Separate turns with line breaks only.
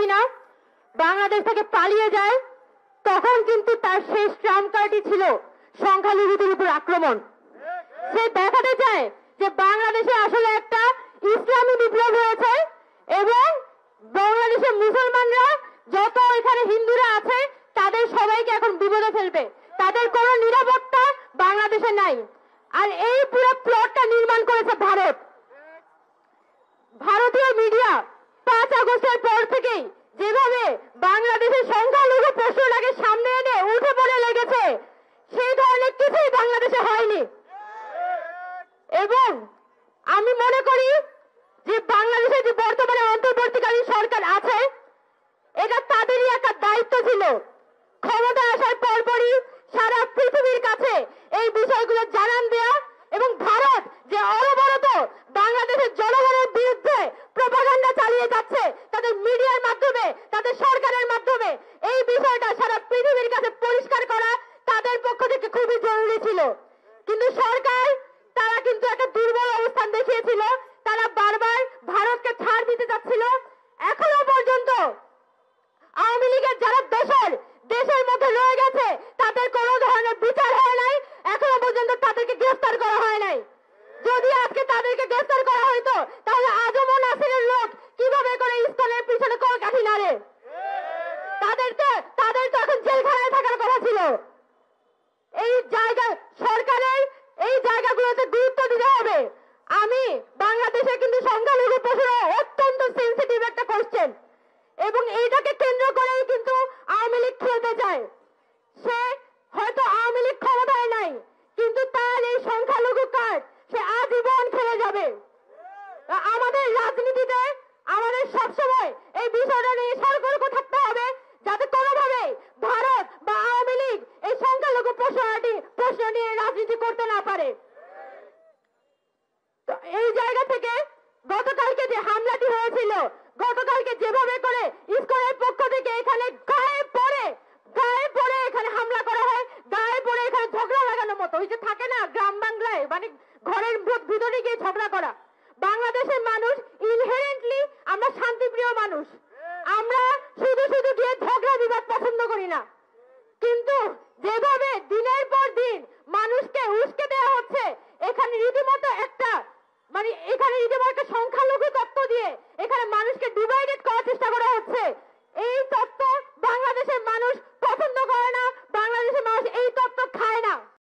হাসিনা বাংলাদেশ থেকে পালিয়ে যায়, তখন কিন্তু তার শেষ ট্রাম্প কার্ডই ছিল সংখ্যালঘুদের উপর আক্রমণ। সে দেখাতে চায় যে বাংলাদেশে আসলে একটা ইসলামী বিপ্লব হয়েছে এবং বাংলাদেশের মুসলমানরা যত এখানে হিন্দুরা আছে তাদের সবাইকে এখন বিপদে ফেলবে, তাদের কোনো নিরাপত্তা বাংলাদেশে নাই। আর এই পুরো প্লটটা নির্মাণ করেছে ভারত। ভারতীয় মিডিয়া 5 আগস্টের পর থেকেই যেভাবে বাংলাদেশের সংখ্যালঘু প্রশ্নটাকে সামনে এনে উঠে পড়ে লেগেছে, সেই ধরনের কিছুই বাংলাদেশে হয়নি। এবং আমি মনে করি যে বাংলাদেশে যে বর্তমানে অন্তর্বর্তীকালীন সরকার আছে, এটা তাদেরই একটা দায়িত্ব ছিল ক্ষমতা আসার পরপরই সারা পৃথিবীর কাছে এই বিষয়গুলো জানান দেয়া এবং ভারত যে অনবরত বাংলাদেশের জনগণের বিরুদ্ধে প্রোপাগান্ডা চালিয়ে যাচ্ছে তাদের মিডিয়ার মাধ্যমে, তাদের সরকারের মাধ্যমে, এই বিষয়টা সারা পৃথিবীর কাছে পরিষ্কার করা তাদের পক্ষ থেকে খুবই জরুরি ছিল। কিন্তু সরকার তারা কিন্তু একটা দুর্বল অবস্থান দেখিয়েছিল, তারা বারবার ভারতকে ছাড় দিতে চাচ্ছিল। এখনো পর্যন্ত আওয়ামী লীগের যারা দেশের মধ্যে রয়ে গেছে তাদের কোনো ধরনের বিচার হয় নাই, এখনো পর্যন্ত তাদেরকে গ্রেফতার করা হয় নাই। যদি আজকে তাদেরকে গ্রেফতার করা হইতো তাহলে আজমও নাসিরের লোক কিভাবে করে ইস্কনের পিছনে কলকাঠি নাড়ে, তাদের তো এখন জেলখানায় থাকার কথা ছিল। এই জায়গা সরকারের এই জায়গাগুলোতে গুরুত্ব দিতে হবে। আমি বাংলাদেশে কিন্তু সংখ্যালঘু প্রশ্ন অত্যন্ত সেন্সিটিভ একটা কোশ্চেন এবং এইটাকে কেন্দ্র করেই কিন্তু আওয়ামী লীগ খেলতে চায়। সে হয়তো আওয়ামী লীগ ক্ষমতায় নাই, কিন্তু তার এই সংখ্যালঘু কার্ড সে আজীবন খেলে যাবে। আমাদের রাজনীতিতে আমাদের সবসময় এই বিষয়টা নিয়ে সতর্ক থাকতে হবে যাতে কোনোভাবে ভারত বা আওয়ামী লীগ এই সংখ্যালঘু প্রশ্ন নিয়ে রাজনীতি করতে না পারে। তো এই জায়গা থেকে গতকালকে যে হামলাটি হয়েছিল, গতকালকে যেভাবে করে ইসকনের পক্ষ থেকে এখানে গায়ে পড়ে এখানে হামলা করা হয়, গায়ে পড়ে এখানে ঝগড়া লাগানোর মতো, ওই যে থাকে না গ্রাম বাংলায় মানে ঘরের ভিতরে গিয়ে ঝগড়া